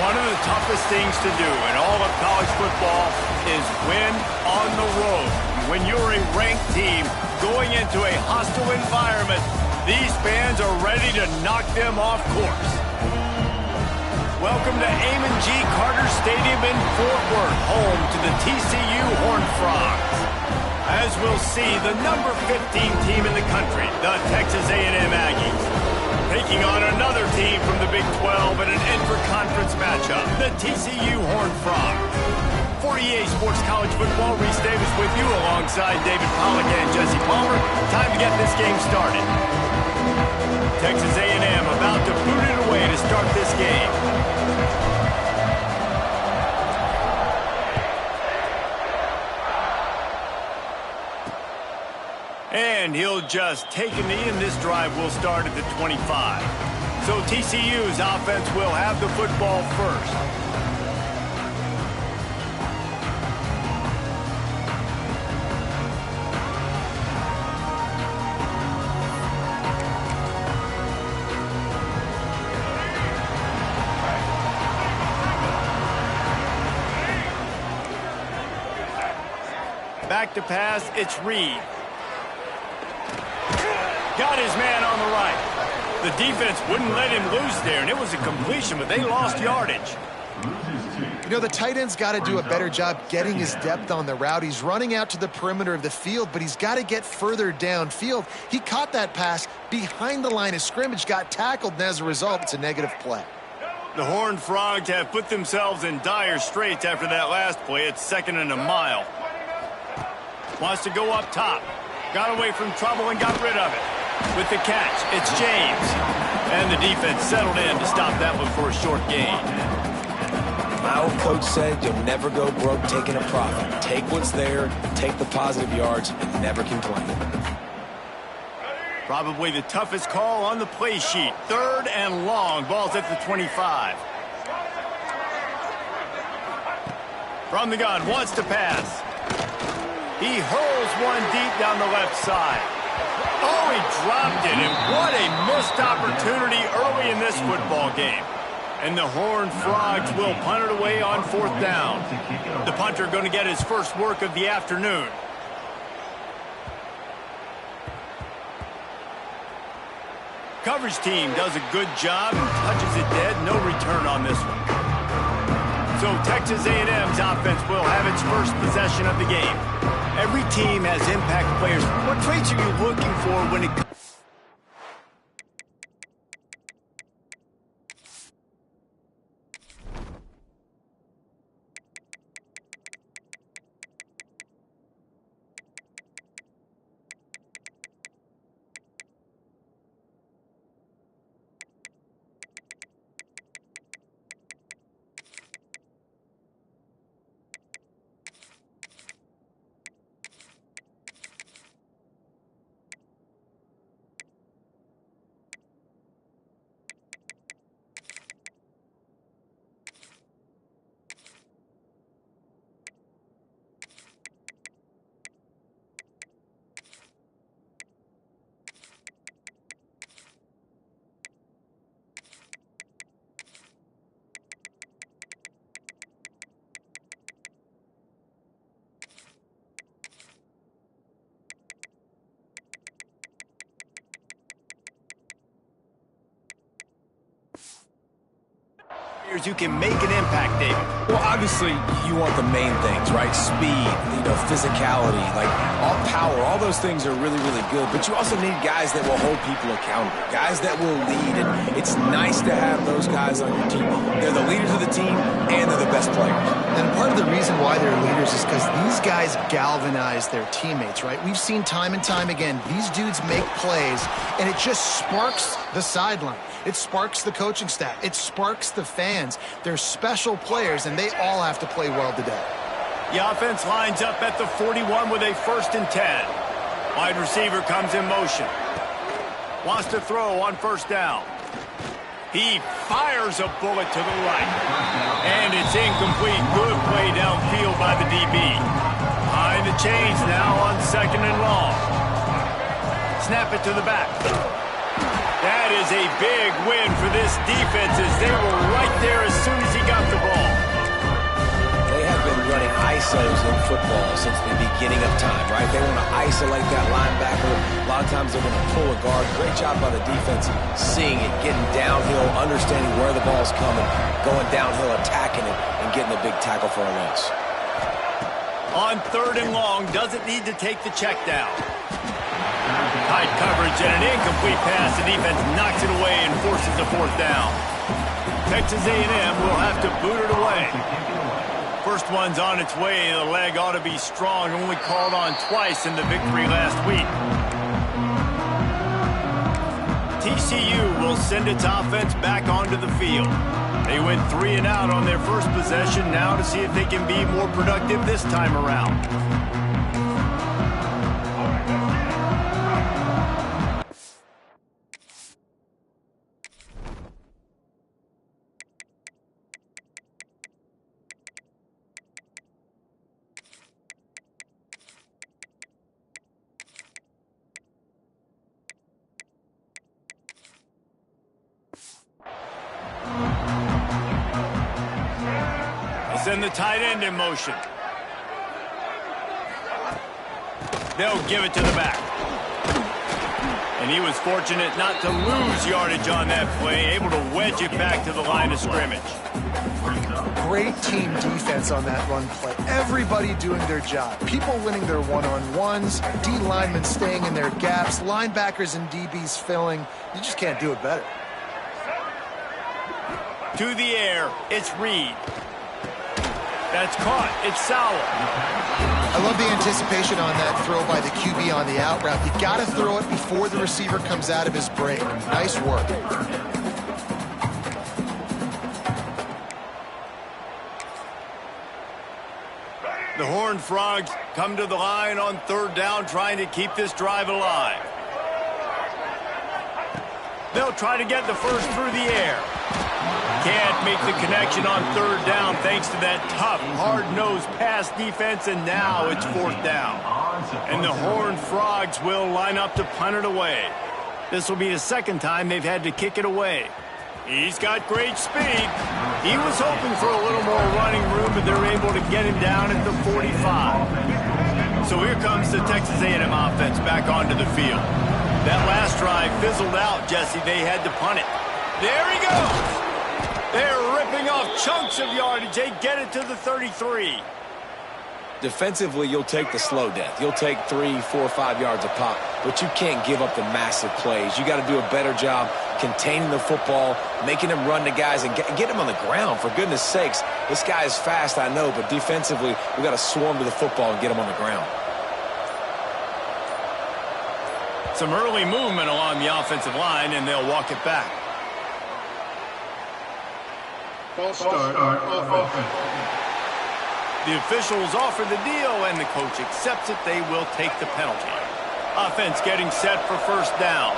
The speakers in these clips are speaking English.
One of the toughest things to do in all of college football is win on the road. When you're a ranked team going into a hostile environment, these fans are ready to knock them off course. Welcome to Amon G. Carter Stadium in Fort Worth, home to the TCU Horned Frogs. As we'll see, the number 15 team in the country, the Texas A&M Aggies, taking on another team from the Big 12 in an intra-conference matchup, the TCU Horned Frogs. For EA Sports College Football, Reese Davis with you alongside David Pollack and Jesse Palmer. Time to get this game started. Texas A&M about to boot it away to start this game. And he'll just take a knee, and this drive will start at the 25. So TCU's offense will have the football first. Back to pass, it's Reed. Got his man on the right. The defense wouldn't let him loose there, and it was a completion, but they lost yardage. You know, the tight end's got to do a better job getting his depth on the route. He's running out to the perimeter of the field, but he's got to get further downfield. He caught that pass behind the line of scrimmage, got tackled, and as a result, it's a negative play. The Horned Frogs have put themselves in dire straits after that last play. It's 2nd and a mile. Wants to go up top. Got away from trouble and got rid of it. With the catch, it's James. And the defense settled in to stop that one for a short gain. My old coach said you'll never go broke taking a profit. Take what's there, take the positive yards, and never complain. Probably the toughest call on the play sheet. 3rd and long. Ball's at the 25. From the gun, wants to pass. He hurls one deep down the left side. Oh, he dropped it, and what a missed opportunity early in this football game. And the Horned Frogs will punt it away on 4th down. The punter going to get his first work of the afternoon. Coverage team does a good job and touches it dead. No return on this one. So Texas A&M's offense will have its first possession of the game. Every team has impact players. What traits are you looking for when it comes? You can make an impact, David. Well, obviously, you want the main things, right? Speed, physicality, like all power, all those things are really, really good. But you also need guys that will hold people accountable, guys that will lead. And it's nice to have those guys on your team. They're the leaders of the team, and they're the best players. And part of the reason why they're leaders is because these guys galvanize their teammates, right? We've seen time and time again, these dudes make plays, and it just sparks the sideline. It sparks the coaching staff. It sparks the fans. They're special players, and they all have to play well today. The offense lines up at the 41 with a 1st and 10. Wide receiver comes in motion. Wants to throw on 1st down. He fires a bullet to the right. And it's incomplete. Good play downfield by the DB. Behind the chains now on 2nd and long. Snap it to the back. That is a big win for this defense as they were right there as soon as he got the ball. They have been running ISOs in football since the beginning of time, right? They want to isolate that linebacker. A lot of times they're going to pull a guard. Great job by the defense seeing it, getting downhill, understanding where the ball's coming, going downhill, attacking it, and getting a big tackle for a loss. On 3rd and long, doesn't need to take the check down. Tight coverage and an incomplete pass. The defense knocks it away and forces a 4th down. Texas A&M will have to boot it away. First one's on its way. The leg ought to be strong. Only called on twice in the victory last week. TCU will send its offense back onto the field. They went 3 and out on their first possession. Now to see if they can be more productive this time around. Send the tight end in motion. They'll give it to the back. And he was fortunate not to lose yardage on that play, able to wedge it back to the line of scrimmage. Great team defense on that run play. Everybody doing their job. People winning their one-on-ones, D linemen staying in their gaps, linebackers and DBs filling. You just can't do it better. To the air, it's Reed. That's caught. It's Sauer. I love the anticipation on that throw by the QB on the out route. You got to throw it before the receiver comes out of his break. Nice work. The Horned Frogs come to the line on 3rd down, trying to keep this drive alive. They'll try to get the first through the air. Can't make the connection on 3rd down thanks to that tough, hard-nosed pass defense, and now it's 4th down. And the Horned Frogs will line up to punt it away. This will be the 2nd time they've had to kick it away. He's got great speed. He was hoping for a little more running room, but they're able to get him down at the 45. So here comes the Texas A&M offense back onto the field. That last drive fizzled out, Jesse. They had to punt it. There he goes. They're ripping off chunks of yardage. They get it to the 33. Defensively, you'll take the slow death. You'll take 3, 4, 5 yards a pop, but you can't give up the massive plays. You got to do a better job containing the football, making him run to guys, and get him on the ground, for goodness sakes. This guy is fast, I know, but defensively, we got to swarm to the football and get him on the ground. Some early movement along the offensive line, and they'll walk it back. False start on offense. The officials offer the deal, and the coach accepts it. They will take the penalty. Offense getting set for 1st down.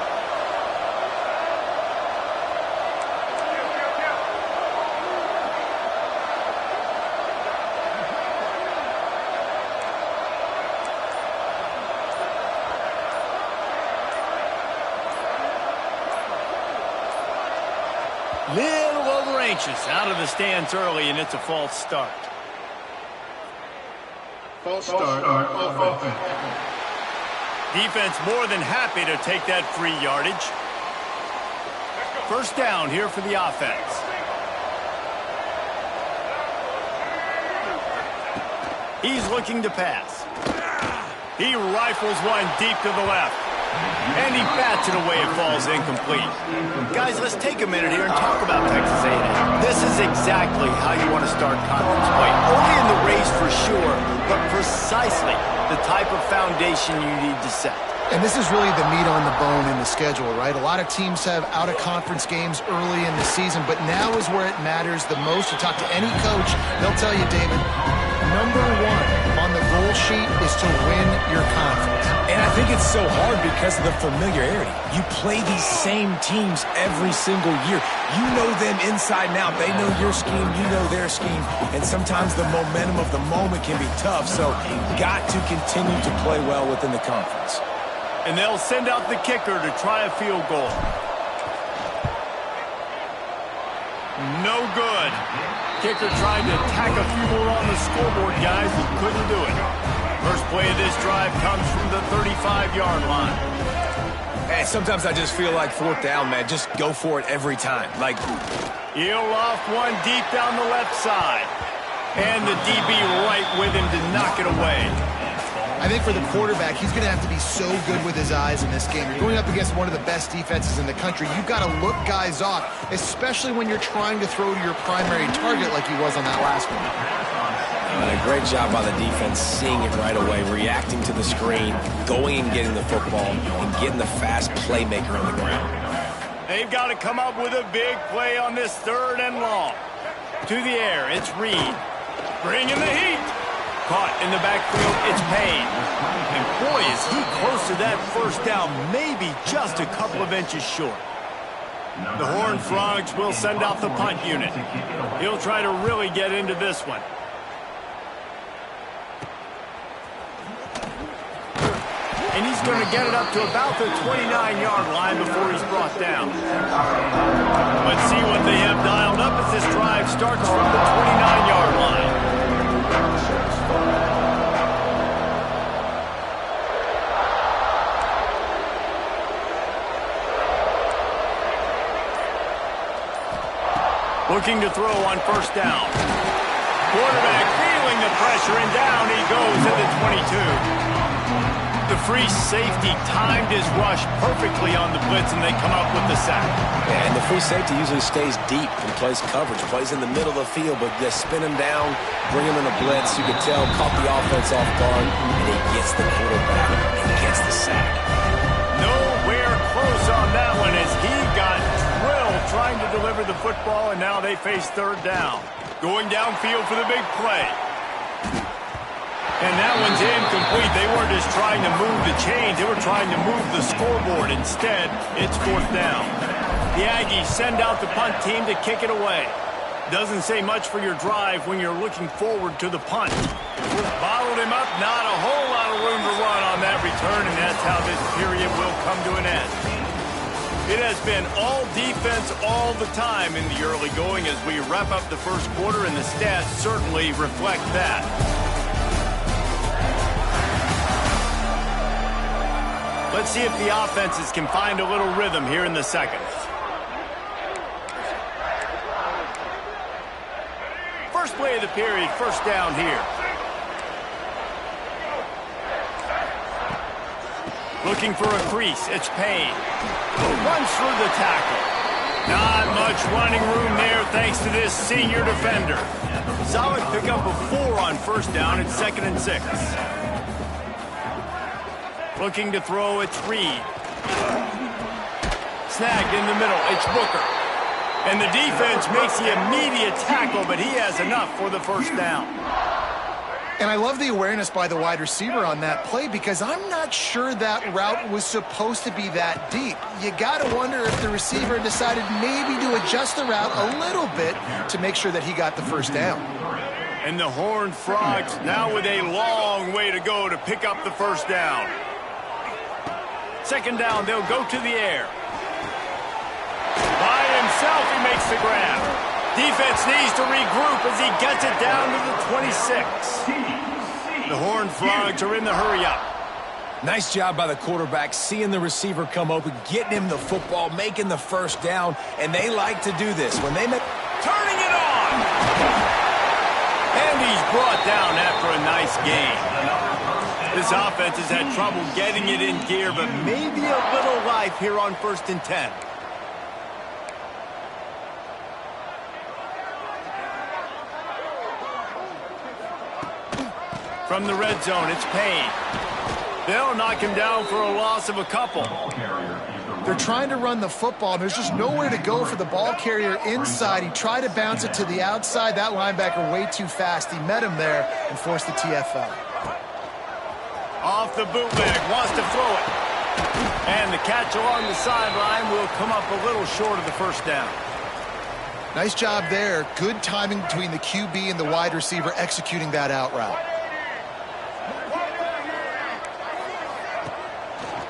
Little over anxious, out of the stance early, and it's a false start. False start on offense. Defense more than happy to take that free yardage. 1st down here for the offense. He's looking to pass. He rifles one deep to the left. And he bats it away. It falls incomplete. Guys, let's take a minute here and talk about Texas A&M. This is exactly how you want to start conference play. Early in the race for sure, but precisely the type of foundation you need to set. And this is really the meat on the bone in the schedule, right? A lot of teams have out-of-conference games early in the season, but now is where it matters the most. You talk to any coach, they'll tell you, David, number 1 on the goal sheet is to win your conference. And I think it's so hard because of the familiarity. You play these same teams every single year. You know them inside and out. They know your scheme, you know their scheme, and sometimes the momentum of the moment can be tough, so you've got to continue to play well within the conference. And they'll send out the kicker to try a field goal. No good. Kicker tried to tack a few more on the scoreboard, guys, but couldn't do it. First play of this drive comes from the 35-yard line. Hey, sometimes I just feel like fourth down, man. Just go for it every time. Like, He'll loft one deep down the left side. And the DB right with him to knock it away. I think for the quarterback, he's going to have to be so good with his eyes in this game. You're going up against one of the best defenses in the country. You've got to look guys off, especially when you're trying to throw to your primary target like he was on that last one. A great job by the defense, seeing it right away, reacting to the screen, going and getting the football, and getting the fast playmaker on the ground. They've got to come up with a big play on this 3rd and long. To the air, it's Reed. Bringing the heat. Caught in the backfield, it's Payne. And boy, is he close to that first down, maybe just a couple of inches short. The Horned Frogs will send out the punt unit. He'll try to really get into this one. And he's going to get it up to about the 29-yard line before he's brought down. Let's see what they have dialed up as this drive starts from the 29-yard line. Looking to throw on first down. Quarterback feeling the pressure, and down he goes at the 22. The free safety timed his rush perfectly on the blitz, and they come up with the sack. Yeah, and the free safety usually stays deep and plays coverage, plays in the middle of the field, but they spin him down, bring him in a blitz. You can tell, caught the offense off guard, and he gets the quarterback and gets the sack. Nowhere close on that one as he got drilled trying to deliver the football, and now they face 3rd down. Going downfield for the big play. And that one's incomplete. They weren't just trying to move the chains. They were trying to move the scoreboard. Instead, it's 4th down. The Aggies send out the punt team to kick it away. Doesn't say much for your drive when you're looking forward to the punt. Bottled him up. Not a whole lot of room to run on that return, and that's how this period will come to an end. It has been all defense all the time in the early going as we wrap up the first quarter, and the stats certainly reflect that. Let's see if the offenses can find a little rhythm here in the second. First play of the period, first down here. Looking for a crease, it's Payne. Runs through the tackle. Not much running room there thanks to this senior defender. Solid pickup of 4 on first down, it's 2nd and 6. Looking to throw, it's Reed. Snagged in the middle, it's Booker. And the defense makes the immediate tackle, but he has enough for the first down. And I love the awareness by the wide receiver on that play because I'm not sure that route was supposed to be that deep. You got to wonder if the receiver decided maybe to adjust the route a little bit to make sure that he got the first down. And the Horned Frogs now with a long way to go to pick up the first down. 2nd down, they'll go to the air. By himself, he makes the grab. Defense needs to regroup as he gets it down to the 26. The Horned Frogs are in the hurry-up. Nice job by the quarterback, seeing the receiver come open, getting him the football, making the first down, and they like to do this. When they make... Turning it on! And he's brought down after a nice game. This offense has had trouble getting it in gear, but maybe a little life here on 1st and 10. From the red zone, it's Payne. They'll knock him down for a loss of a couple. They're trying to run the football, and there's just nowhere to go for the ball carrier inside. He tried to bounce it to the outside. That linebacker way too fast. He met him there and forced the TFL. Off the bootleg, wants to throw it. And the catch along the sideline will come up a little short of the first down. Nice job there. Good timing between the QB and the wide receiver executing that out route.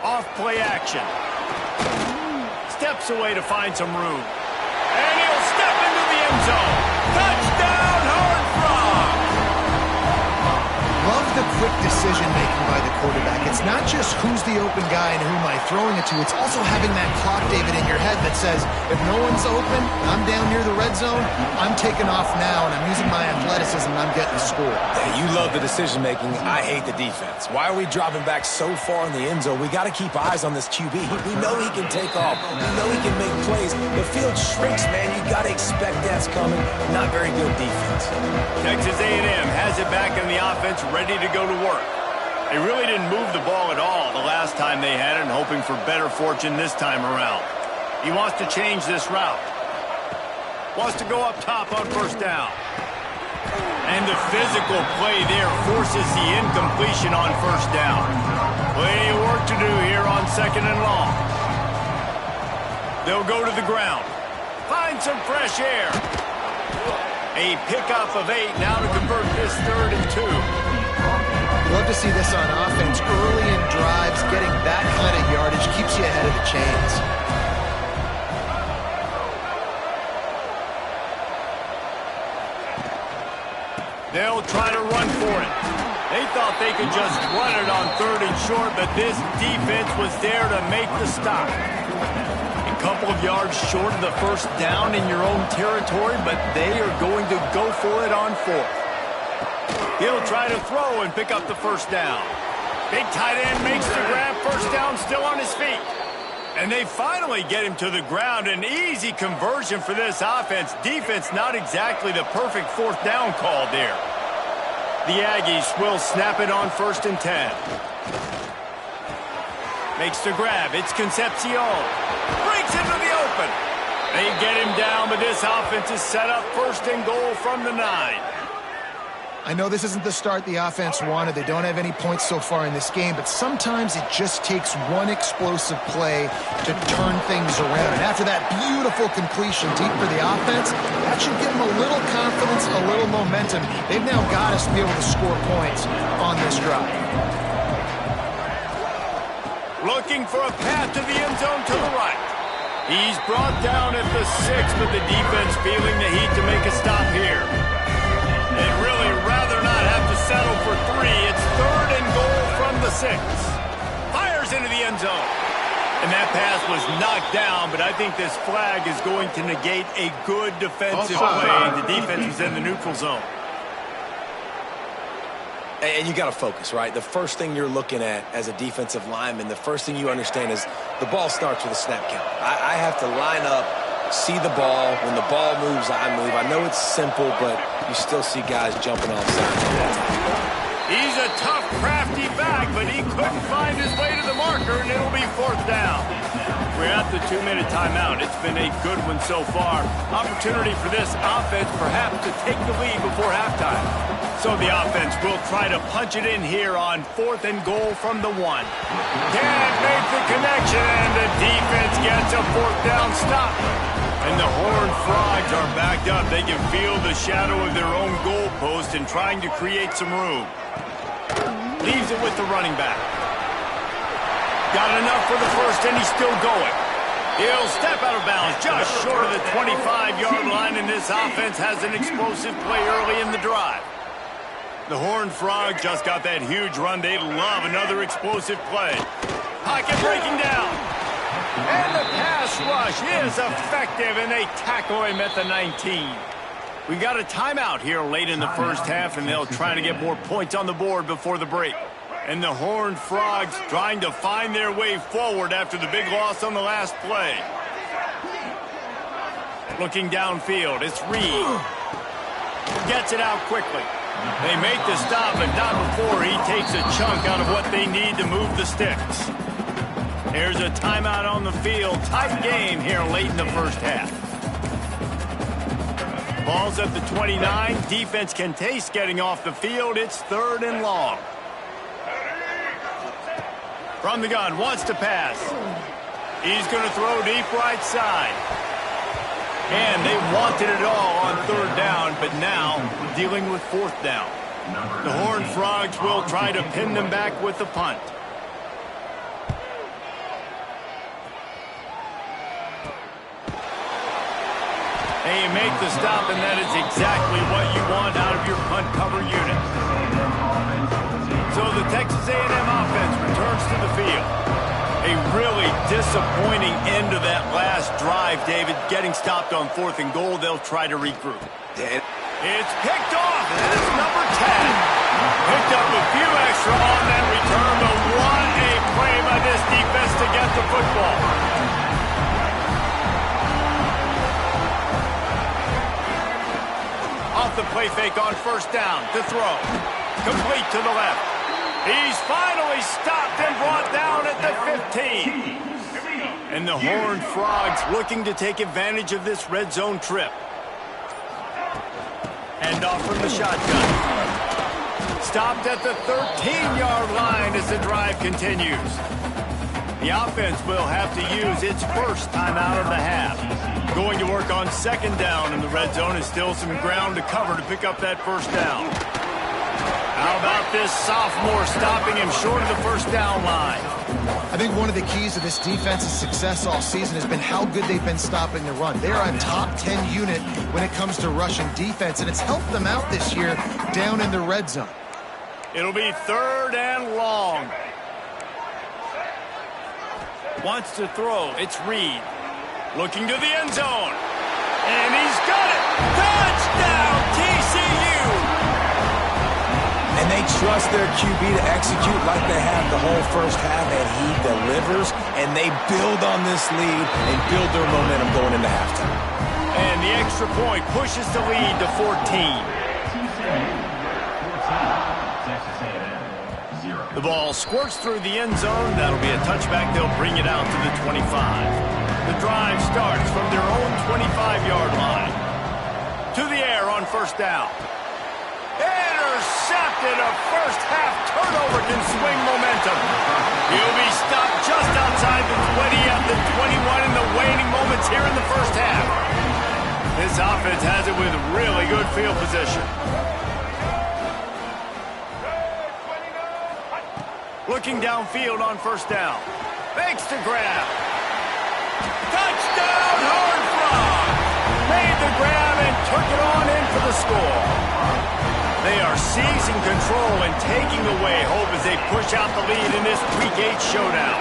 Off play action. Steps away to find some room. And he'll step into the end zone. Touchdown, Horned Frogs! Love the quick decision-making by the quarterback. It's not just who's the open guy and who am I throwing it to. It's also having that clock, David, in your head that says, if no one's open, I'm down near the red zone, I'm taking off now, and I'm using my athleticism, and I'm getting the score. Yeah, you love the decision-making. I hate the defense. Why are we dropping back so far in the end zone? We got to keep eyes on this QB. We know he can take off. We know he can make plays. The field shrinks, man. You got to expect that's coming. Not very good defense. Texas A&M has it back in the offense, ready to go to work. They really didn't move the ball at all the last time they had it, and hoping for better fortune this time around. He wants to change this route. Wants to go up top on first down. And the physical play there forces the incompletion on first down. Plenty of work to do here on second and long. They'll go to the ground. Find some fresh air. A pickup of 8 now to convert this 3rd and 2. Love to see this on offense. Early in drives, getting that kind of yardage keeps you ahead of the chains. They'll try to run for it. They thought they could just run it on 3rd and short, but this defense was there to make the stop. A couple of yards short of the first down in your own territory, but they are going to go for it on 4th. He'll try to throw and pick up the first down. Big tight end makes the grab, first down, still on his feet. And they finally get him to the ground. An easy conversion for this offense. Defense not exactly the perfect 4th down call there. The Aggies will snap it on 1st and 10. Makes the grab. It's Concepcion. Breaks into the open. They get him down, but this offense is set up 1st and goal from the 9. I know this isn't the start the offense wanted. They don't have any points so far in this game, but sometimes it just takes one explosive play to turn things around. And after that beautiful completion deep for the offense, that should give them a little confidence, a little momentum. They've now got us to be able to score points on this drive. Looking for a path to the end zone to the right. He's brought down at the 6, but the defense feeling the heat to make a stop here. They'd really rather not have to settle for 3. It's 3rd and goal from the 6. Fires into the end zone. And that pass was knocked down, but I think this flag is going to negate a good defensive play. The defense was in the neutral zone. And you got to focus, right? The first thing you're looking at as a defensive lineman, the first thing you understand is the ball starts with a snap count. I have to line up, see the ball. When the ball moves, I move. I know it's simple, but you still see guys jumping off sides. He's a tough, crafty back, but he couldn't find his way to the marker, and it'll be 4th down. We're at the 2-minute timeout. It's been a good one so far. Opportunity for this offense perhaps to take the lead before halftime. So the offense will try to punch it in here on 4th and goal from the 1. Can't make the connection, and the defense gets a 4th down stop. And the Horned Frogs are backed up. They can feel the shadow of their own goalpost and trying to create some room. Leaves it with the running back. Got enough for the first, and he's still going. He'll step out of bounds just short of the 25-yard line, and this offense has an explosive play early in the drive. The Horned Frogs just got that huge run. They love another explosive play. Pocket breaking down. And the pass rush is effective, and they tackle him at the 19. We got a timeout here late in the first half, and they'll try to get more points on the board before the break. And the Horned Frogs trying to find their way forward after the big loss on the last play. Looking downfield, it's Reed. Gets it out quickly. They make the stop, but not before he takes a chunk out of what they need to move the sticks. There's a timeout on the field. Tight game here late in the first half. Ball's at the 29. Defense can taste getting off the field. It's 3rd and long. From the gun, wants to pass. He's going to throw deep right side. And they wanted it all on 3rd down, but now dealing with 4th down. The Horned Frogs will try to pin them back with the punt. And you make the stop, and that is exactly what you want out of your punt cover unit. So the Texas A&M offense returns to the field. A really disappointing end to that last drive, David. Getting stopped on 4th and goal, they'll try to regroup. It's picked off, and that's number 10. Picked up a few extra on that return, but what a play by this defense to get the football. Off the play fake on 1st down to throw. Complete to the left. He's finally stopped and brought down at the 15. And the Horned Frogs looking to take advantage of this red zone trip. Hand off from the shotgun. Stopped at the 13-yard line as the drive continues. The offense will have to use its first timeout of the half. Going to work on 2nd down, and the red zone is still some ground to cover to pick up that 1st down. How about this sophomore stopping him short of the 1st down line? I think one of the keys to this defense's success all season has been how good they've been stopping the run. They are a top 10 unit when it comes to rushing defense, and it's helped them out this year down in the red zone. It'll be 3rd and long. Wants to throw. It's Reed. Looking to the end zone. And he's got it. Touchdown, TCU! And they trust their QB to execute like they have the whole first half, and he delivers, and they build on this lead and build their momentum going into halftime. And the extra point pushes the lead to 14. The ball squirts through the end zone. That'll be a touchback. They'll bring it out to the 25. The drive starts from their own 25-yard line. To the air on 1st down. Intercepted. A first-half turnover can swing momentum. He'll be stopped just outside the 20 at the 21 in the waning moments here in the first half. This offense has it with really good field position. Looking downfield on 1st down. Fakes to grab. Touchdown, Horned Frogs! Made the grab and took it on in for the score. They are seizing control and taking away hope as they push out the lead in this Week 8 showdown.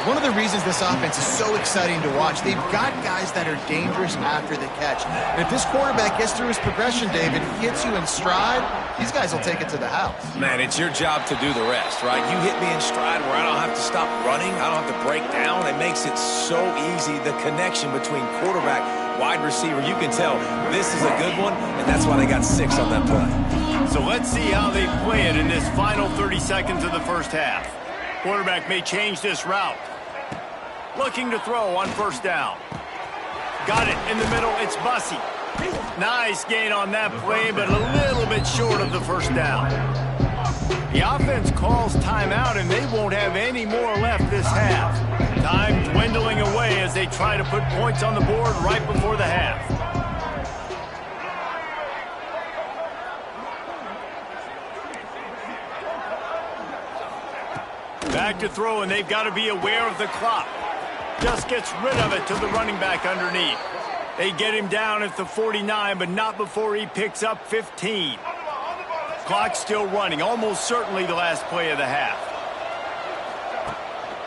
One of the reasons this offense is so exciting to watch, they've got guys that are dangerous after the catch. And if this quarterback gets through his progression, David, he hits you in stride, these guys will take it to the house. Man, it's your job to do the rest, right? You hit me in stride where I don't have to stop running. I don't have to break down. It makes it so easy. The connection between quarterback, wide receiver, you can tell this is a good one, and that's why they got 6 on that play. So let's see how they play it in this final 30 seconds of the first half. Quarterback may change this route. Looking to throw on 1st down. Got it in the middle. It's Bussey. Nice gain on that play, but a little bit short of the 1st down. The offense calls timeout, and they won't have any more left this half. Time dwindling away as they try to put points on the board right before the half. Back to throw, and they've got to be aware of the clock. Just gets rid of it to the running back underneath. They get him down at the 49, but not before he picks up 15. Clock still running, almost certainly the last play of the half.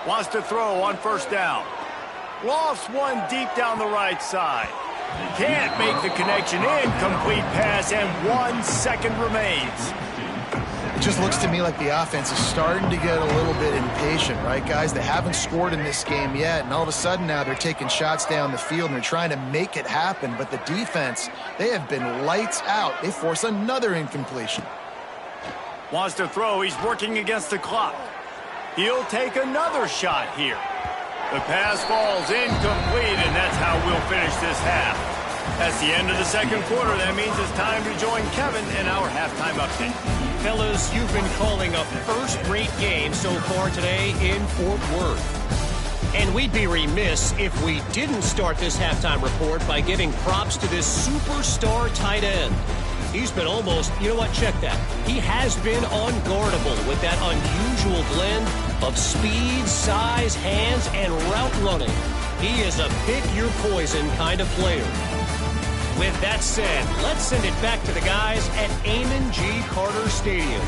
Wants to throw on 1st down. Lofts one deep down the right side. Can't make the connection. Incomplete pass, and 1 second remains. It just looks to me like the offense is starting to get a little bit impatient, right, guys? They haven't scored in this game yet, and all of a sudden now they're taking shots down the field and they're trying to make it happen. But the defense, they have been lights out. They force another incompletion. Wants to throw. He's working against the clock. He'll take another shot here. The pass falls incomplete, and that's how we'll finish this half. That's the end of the second quarter. That means it's time to join Kevin in our halftime update. Fellas, you've been calling a first-rate game so far today in Fort Worth. And we'd be remiss if we didn't start this halftime report by giving props to this superstar tight end. He's been almost, you know what, check that. He has been unguardable with that unusual blend of speed, size, hands, and route running. He is a pick-your-poison kind of player. With that said, let's send it back to the guys at Amon G. Carter Stadium.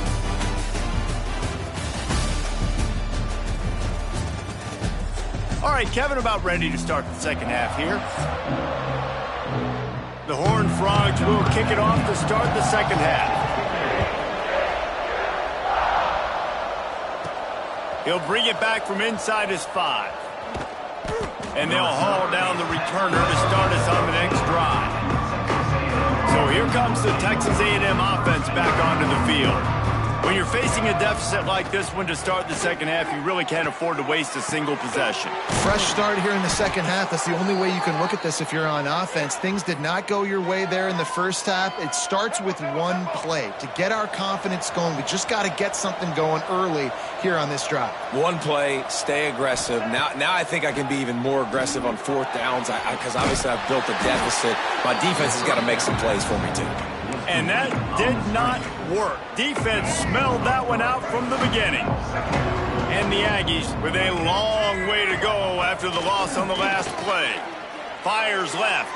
All right, Kevin, about ready to start the second half here. The Horned Frogs will kick it off to start the second half. He'll bring it back from inside his 5. And they'll haul down the returner to start us on the next drive. So here comes the Texas A&M offense back onto the field. When you're facing a deficit like this one to start the second half, you really can't afford to waste a single possession. Fresh start here in the second half. That's the only way you can look at this if you're on offense. Things did not go your way there in the first half. It starts with one play. To get our confidence going, we just got to get something going early here on this drive. One play, stay aggressive. Now I think I can be even more aggressive on fourth downs because obviously I've built a deficit. My defense has got to make some plays for me too. And that did not work. Defense smelled that one out from the beginning. And the Aggies with a long way to go after the loss on the last play. Fires left.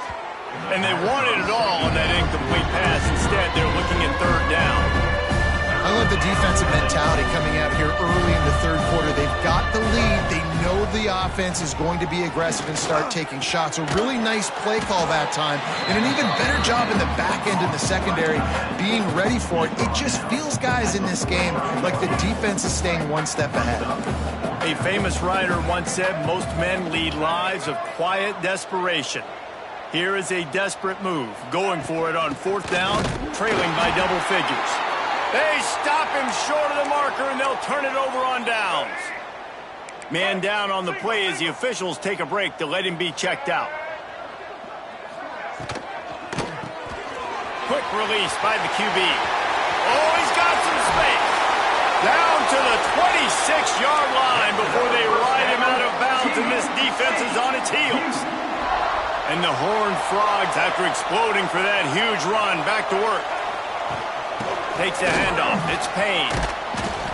And they wanted it all on that incomplete pass. Instead, they're looking at third down. I love the defensive mentality coming out here early in the third quarter. They've got the lead. They know the offense is going to be aggressive and start taking shots. A really nice play call that time, and an even better job in the back end in the secondary being ready for it. It just feels, guys, in this game like the defense is staying one step ahead. A famous writer once said, most men lead lives of quiet desperation. Here is a desperate move, going for it on fourth down, trailing by double figures. They stop him short of the marker, and they'll turn it over on downs. Man down on the play as the officials take a break to let him be checked out. Quick release by the QB. Oh, he's got some space. Down to the 26-yard line before they ride him out of bounds, and this defense is on its heels. And the Horned Frogs, after exploding for that huge run, back to work. Takes a handoff. It's Payne.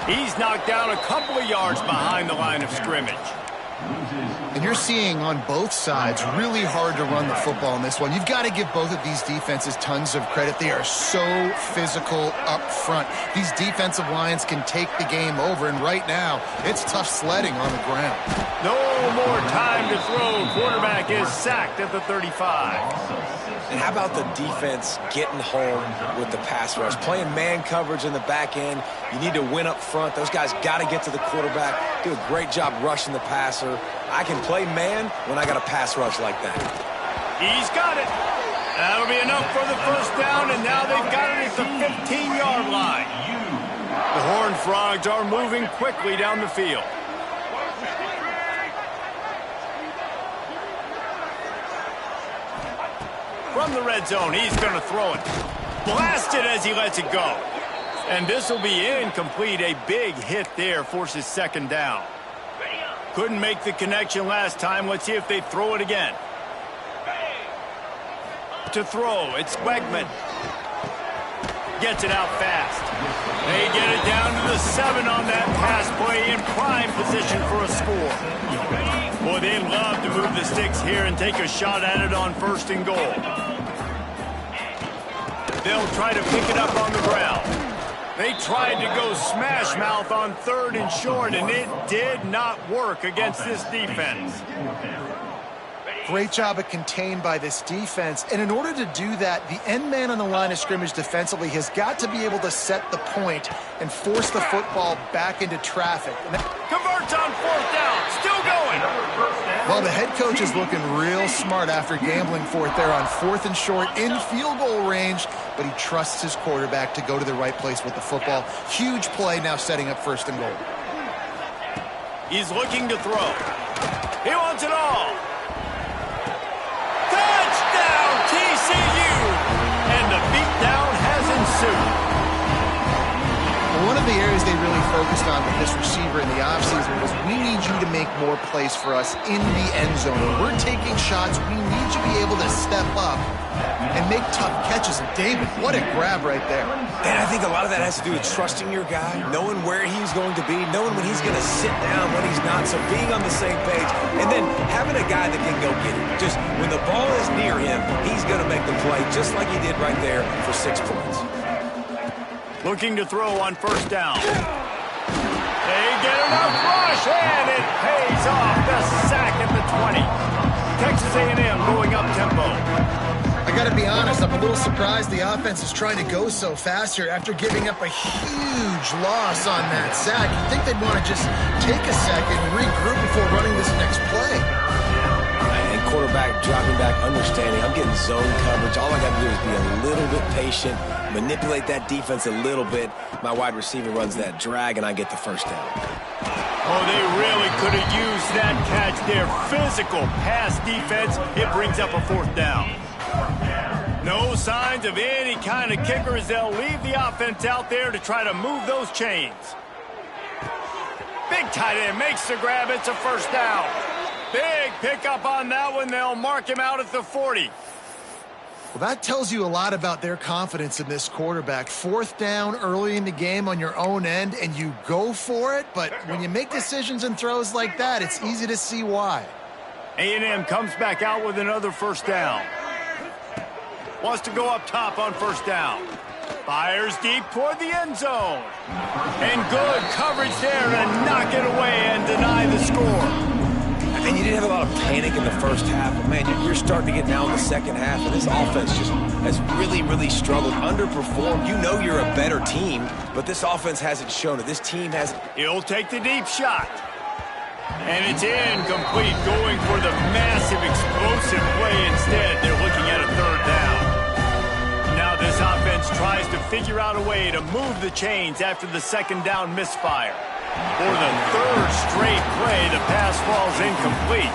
He's knocked down a couple of yards behind the line of scrimmage. And you're seeing on both sides really hard to run the football in this one. You've got to give both of these defenses tons of credit. They are so physical up front. These defensive lines can take the game over, and right now, it's tough sledding on the ground. No more time to throw. Quarterback is sacked at the 35. And how about the defense getting home with the pass rush? Playing man coverage in the back end. You need to win up front. Those guys got to get to the quarterback. Do a great job rushing the passer. I can play man when I got a pass rush like that. He's got it. That'll be enough for the first down, and now they've got it at the 15-yard line. The Horned Frogs are moving quickly down the field. From the red zone, he's going to throw it. Blasted as he lets it go. And this will be incomplete. A big hit there forces second down. Couldn't make the connection last time. Let's see if they throw it again. To throw, it's Wegman. Gets it out fast. They get it down to the 7 on that pass play, in prime position for a score. Boy, they love to move the sticks here and take a shot at it on first and goal. They'll try to pick it up on the ground. They tried to go smash mouth on third and short, and it did not work against this defense. Great job at contained by this defense. And in order to do that, the end man on the line of scrimmage defensively has got to be able to set the point and force the football back into traffic. Converts on fourth down. Still going. Well, the head coach is looking real smart after gambling for it there on fourth and short in field goal range, but he trusts his quarterback to go to the right place with the football. Huge play now setting up first and goal. He's looking to throw. He wants it all. Touchdown, TCU! And the beatdown has ensued. One of the areas they really focused on with this receiver in the offseason was, we need you to make more plays for us in the end zone. When we're taking shots, we need you to be able to step up and make tough catches. And David, what a grab right there. And I think a lot of that has to do with trusting your guy, knowing where he's going to be, knowing when he's going to sit down, when he's not, so being on the same page, and then having a guy that can go get it. Just when the ball is near him, he's going to make the play, just like he did right there for 6 points. Looking to throw on first down. They get enough rush, and it pays off. The sack at the 20. Texas A&M going up tempo. I got to be honest, I'm a little surprised the offense is trying to go so fast here after giving up a huge loss on that sack. You'd think they'd want to just take a second, regroup before running this next play. And quarterback dropping back, understanding I'm getting zone coverage. All I got to do is be a little bit patient, manipulate that defense a little bit. My wide receiver runs that drag, and I get the first down. Oh, they really could have used that catch there. Physical pass defense. It brings up a fourth down. No signs of any kind of kickers. They'll leave the offense out there to try to move those chains. Big tight end makes the grab. It's a first down. Big pickup on that one. They'll mark him out at the 40. Well, that tells you a lot about their confidence in this quarterback. Fourth down early in the game on your own end, and you go for it. But when you make decisions and throws like that, it's easy to see why. A&M comes back out with another first down. Wants to go up top on first down. Fires deep toward the end zone. And good coverage there to knock it away and deny the score. And you didn't have a lot of panic in the first half, but man, you're starting to get now in the second half, and this offense just has really, really struggled, underperformed. You know you're a better team, but this offense hasn't shown it. This team hasn't. He'll take the deep shot. And it's incomplete, going for the massive explosive play instead. They're looking at a third down. Now this offense tries to figure out a way to move the chains after the second down misfire. For the third straight play, the pass falls incomplete.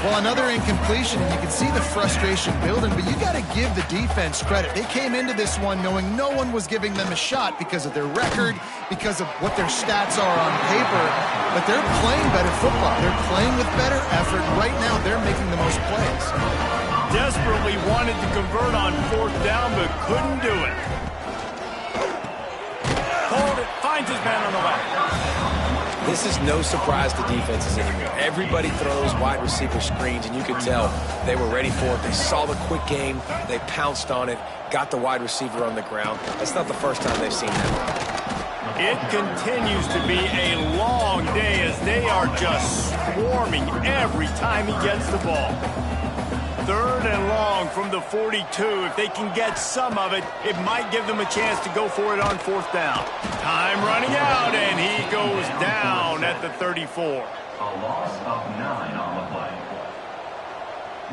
Well, another incompletion, and you can see the frustration building, but you got to give the defense credit. They came into this one knowing no one was giving them a shot because of their record, because of what their stats are on paper, but they're playing better football. They're playing with better effort. Right now, they're making the most plays. Desperately wanted to convert on fourth down, but couldn't do it. Hold it, finds his man on the left. This is no surprise to defenses anymore. Everybody throws wide receiver screens, and you could tell they were ready for it. They saw the quick game. They pounced on it, got the wide receiver on the ground. That's not the first time they've seen that. It continues to be a long day as they are just swarming every time he gets the ball. Third and long from the 42. If they can get some of it, it might give them a chance to go for it on fourth down. Time running out, and he goes down at the 34. A loss of 9 on the play.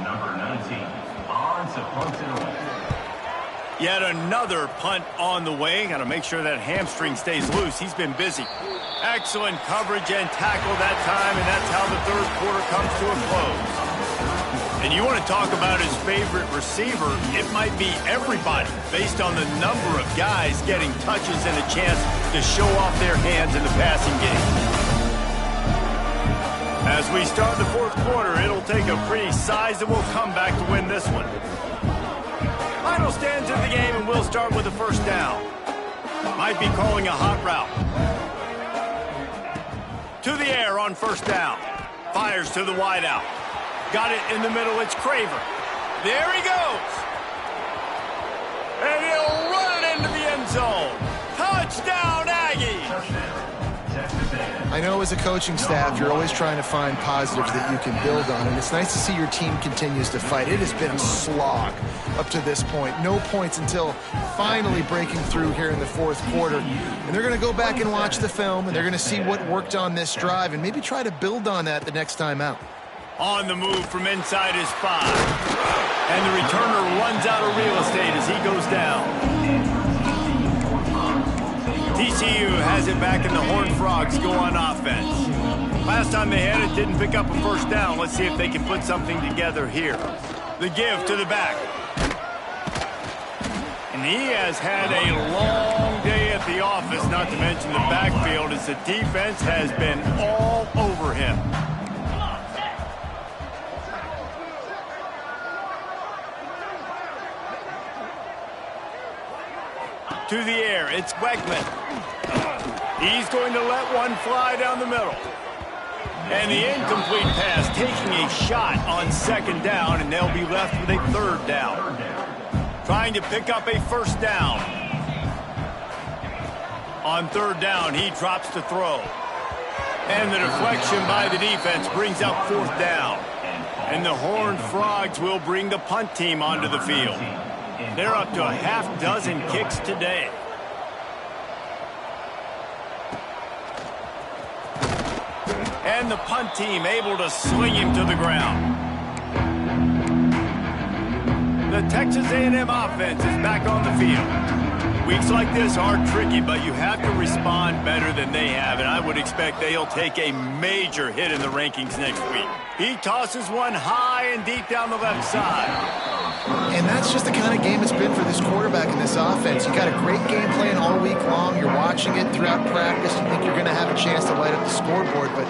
Number 19, on to punt it away. Yet another punt on the way. Got to make sure that hamstring stays loose. He's been busy. Excellent coverage and tackle that time, and that's how the third quarter comes to a close. And you want to talk about his favorite receiver, it might be everybody based on the number of guys getting touches and a chance to show off their hands in the passing game. As we start the fourth quarter, it'll take a pretty sizable comeback to win this one. Final stands of the game, and we'll start with the first down. Might be calling a hot route. To the air on first down. Fires to the wideout. Got it in the middle. It's Craver. There he goes. And he'll run it into the end zone. Touchdown, Aggies. I know as a coaching staff, you're always trying to find positives that you can build on, and it's nice to see your team continues to fight. It has been a slog up to this point. No points until finally breaking through here in the fourth quarter. And they're going to go back and watch the film, and they're going to see what worked on this drive and maybe try to build on that the next time out. On the move from inside his 5. And the returner runs out of real estate as he goes down. TCU has it back, and the Horned Frogs go on offense. Last time they had it, didn't pick up a first down. Let's see if they can put something together here. The give to the back. And he has had a long day at the office, not to mention the backfield, as the defense has been all over him. To the air, it's Wegman. He's going to let one fly down the middle. And the incomplete pass, taking a shot on second down, and they'll be left with a third down. Trying to pick up a first down. On third down, he drops to throw. And the deflection by the defense brings up fourth down. And the Horned Frogs will bring the punt team onto the field. They're up to a half dozen kicks today. And the punt team able to sling him to the ground. The Texas A&M offense is back on the field. Weeks like this are tricky, but you have to respond better than they have, and I would expect they'll take a major hit in the rankings next week. He tosses one high and deep down the left side. And that's just the kind of game it's been for this quarterback in this offense. You got a great game plan all week long. You're watching it throughout practice. You think you're going to have a chance to light up the scoreboard, but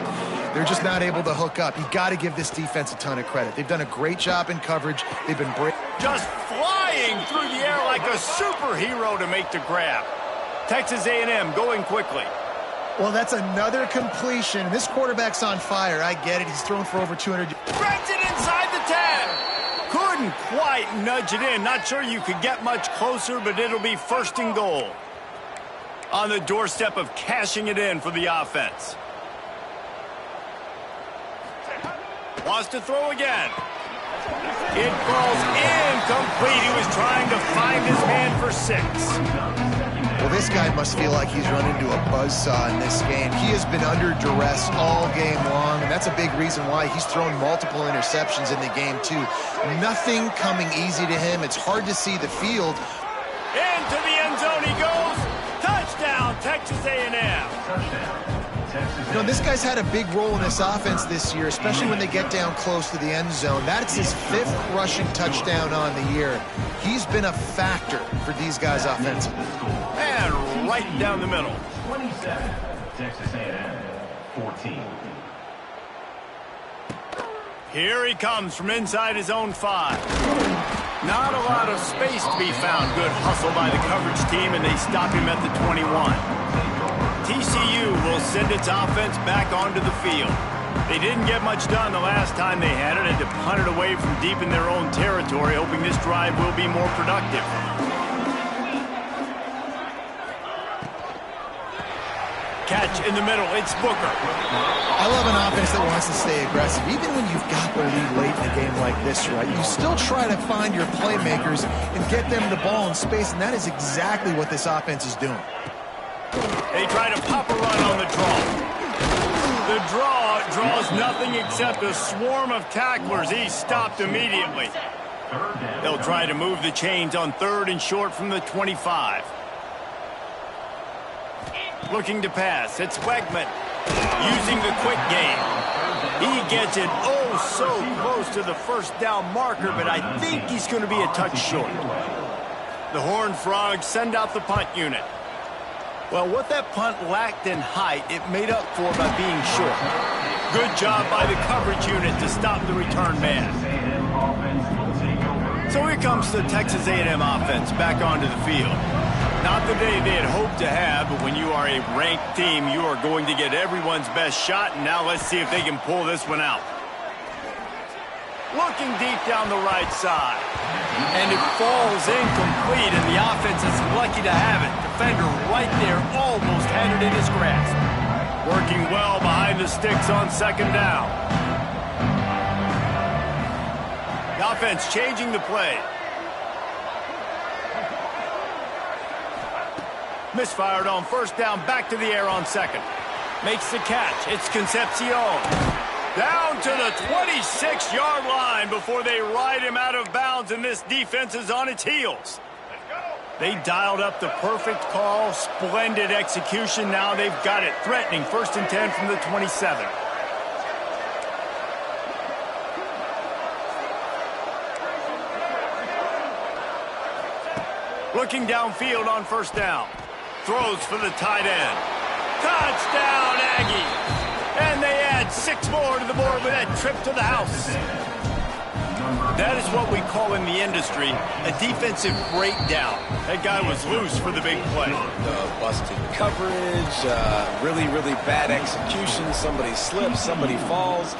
they're just not able to hook up. You got to give this defense a ton of credit. They've done a great job in coverage. They've been just flying through the air like a superhero to make the grab. Texas A&M going quickly. Well, that's another completion. This quarterback's on fire. I get it. He's thrown for over 200. Threads it inside the 10. Couldn't quite nudge it in. Not sure you could get much closer, but it'll be first and goal. On the doorstep of cashing it in for the offense. Wants to throw again. It falls incomplete. He was trying to find his man for 6. Well, this guy must feel like he's run into a buzzsaw in this game. He has been under duress all game long, and that's a big reason why he's thrown multiple interceptions in the game, too. Nothing coming easy to him. It's hard to see the field. Into the end zone he goes. Touchdown, Texas A&M. You know, this guy's had a big role in this offense this year, especially when they get down close to the end zone. That's his 5th rushing touchdown on the year. He's been a factor for these guys offensively. And right down the middle. 27, Texas A&M, 14. Here he comes from inside his own 5. Not a lot of space to be found. Good hustle by the coverage team, and they stop him at the 21. TCU will send its offense back onto the field. They didn't get much done the last time they had it, and to punt it away from deep in their own territory, hoping this drive will be more productive. Catch in the middle, it's Booker. I love an offense that wants to stay aggressive. Even when you've got the lead late in a game like this, right, you still try to find your playmakers and get them the ball in space, and that is exactly what this offense is doing. They try to pop a run on the draw. The draw draws nothing except a swarm of tacklers. He's stopped immediately. They'll try to move the chains on 3rd and short from the 25. Looking to pass. It's Wegman using the quick game. He gets it oh so close to the first down marker, but I think he's going to be a touch short. The Horned Frogs send out the punt unit. Well, what that punt lacked in height, it made up for by being short. Good job by the coverage unit to stop the return man. So here comes the Texas A&M offense back onto the field. Not the day they had hoped to have, but when you are a ranked team, you are going to get everyone's best shot, and now let's see if they can pull this one out. Looking deep down the right side. And it falls incomplete, and the offense is lucky to have it. Defender right there almost had it in his grasp. Working well behind the sticks on 2nd down. The offense changing the play. Misfired on 1st down, back to the air on 2nd. Makes the catch. It's Concepcion. Down to the 26-yard line before they ride him out of bounds, and this defense is on its heels. They dialed up the perfect call, splendid execution. Now they've got it threatening 1st and 10 from the 27. Looking downfield on 1st down. Throws for the tight end. Touchdown, Aggies! And they add 6 more to the board with that trip to the house. That is what we call in the industry a defensive breakdown. That guy was loose for the big play. Busted coverage, really, really bad execution. Somebody slips, somebody falls.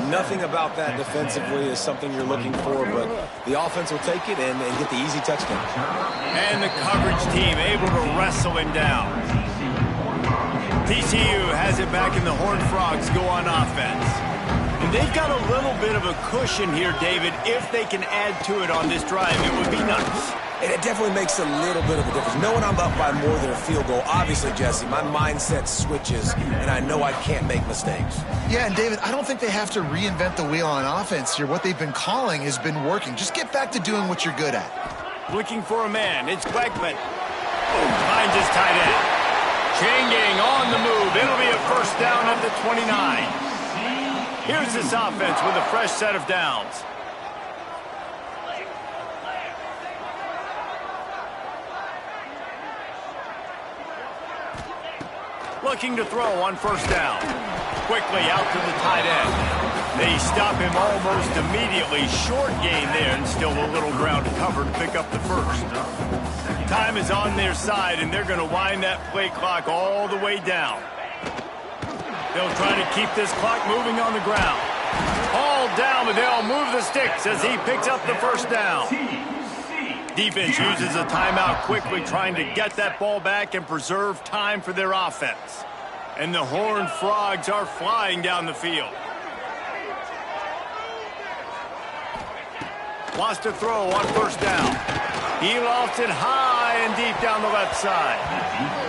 Nothing about that defensively is something you're looking for, but the offense will take it and get the easy touchdown. And the coverage team able to wrestle him down. TCU has it back and the Horned Frogs go on offense. And they've got a little bit of a cushion here, David. If they can add to it on this drive, it would be nice. And it definitely makes a little bit of a difference. Knowing I'm up by more than a field goal, obviously, Jesse, my mindset switches, and I know I can't make mistakes. Yeah, and David, I don't think they have to reinvent the wheel on offense here. What they've been calling has been working. Just get back to doing what you're good at. Looking for a man. It's Beckman. Finds his tight end. Chain gang on the move. It'll be a first down at the 29. Here's this offense with a fresh set of downs. Looking to throw on first down. Quickly out to the tight end. They stop him almost immediately. Short gain there and still a little ground to cover to pick up the first. Time is on their side and they're going to wind that play clock all the way down. They'll try to keep this clock moving on the ground. All down, but they'll move the sticks as he picks up the first down. Defense uses a timeout quickly, trying to get that ball back and preserve time for their offense. And the Horned Frogs are flying down the field. Wants to throw on first down. He lofts it high and deep down the left side.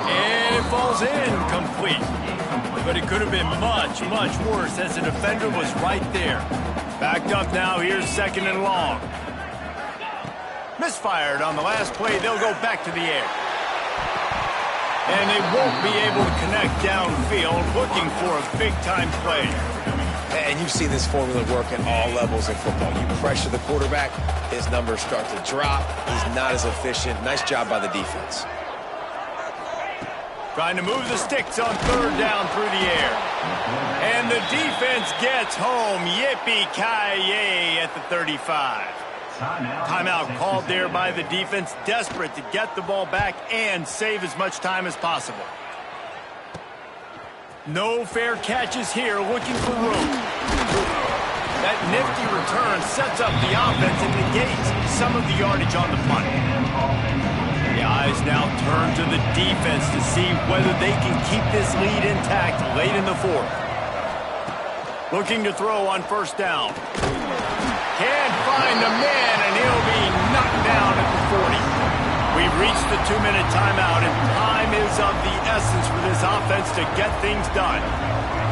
And it falls in complete. But it could have been much, much worse as the defender was right there. Backed up now, here's second and long. Misfired on the last play, they'll go back to the air. And they won't be able to connect downfield, looking for a big-time play. And you've seen this formula work at all levels of football. You pressure the quarterback, his numbers start to drop. He's not as efficient. Nice job by the defense. Trying to move the sticks on third down through the air. And the defense gets home. Yippee-ki-yay at the 35. Timeout called there by the defense, desperate to get the ball back and save as much time as possible. No fair catches here, looking for room. That nifty return sets up the offense and negates some of the yardage on the punt. The eyes now turn to the defense to see whether they can keep this lead intact late in the fourth. Looking to throw on first down. Can't find the man, and he'll be knocked down at the 40. We've reached the 2-minute timeout, and time is of the essence for this offense to get things done.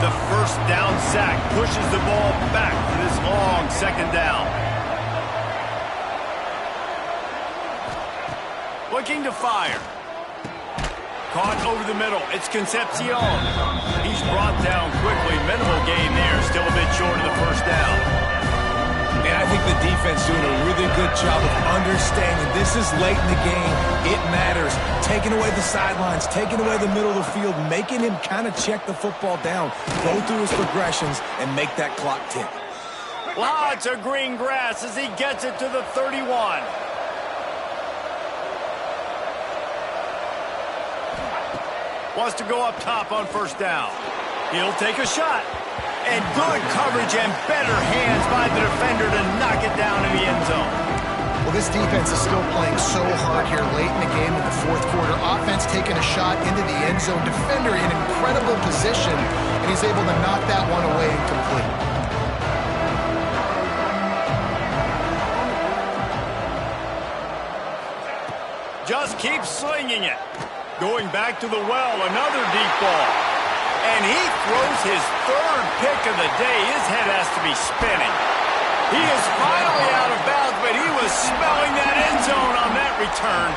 The first down sack pushes the ball back for this long second down. Looking to fire. Caught over the middle. It's Concepcion. He's brought down quickly. Minimal gain there. Still a bit short of the first down. And I think the defense doing a really good job of understanding this is late in the game. It matters. Taking away the sidelines, taking away the middle of the field, making him kind of check the football down, go through his progressions, and make that clock tick. Lots of green grass as he gets it to the 31. Wants to go up top on first down. He'll take a shot. And good coverage and better hands by the defender to knock it down in the end zone. Well, this defense is still playing so hard here late in the game in the fourth quarter. Offense taking a shot into the end zone. Defender in incredible position, and he's able to knock that one away incomplete. Just keep slinging it. Going back to the well, another deep ball. And he throws his third pick of the day. His head has to be spinning. He is finally out of bounds, but he was smelling that end zone on that return.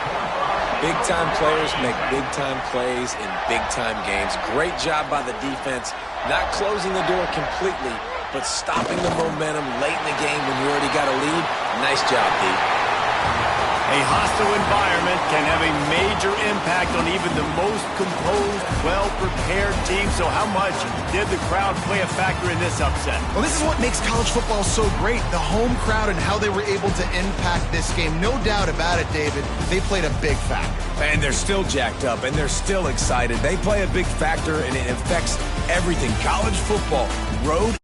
Big-time players make big-time plays in big-time games. Great job by the defense, not closing the door completely, but stopping the momentum late in the game when you already got a lead. Nice job, D. A hostile environment can have a major impact on even the most composed, well-prepared team. So how much did the crowd play a factor in this upset? Well, this is what makes college football so great, the home crowd and how they were able to impact this game. No doubt about it, David. They played a big factor. And they're still jacked up, and they're still excited. They play a big factor, and it affects everything. College football, road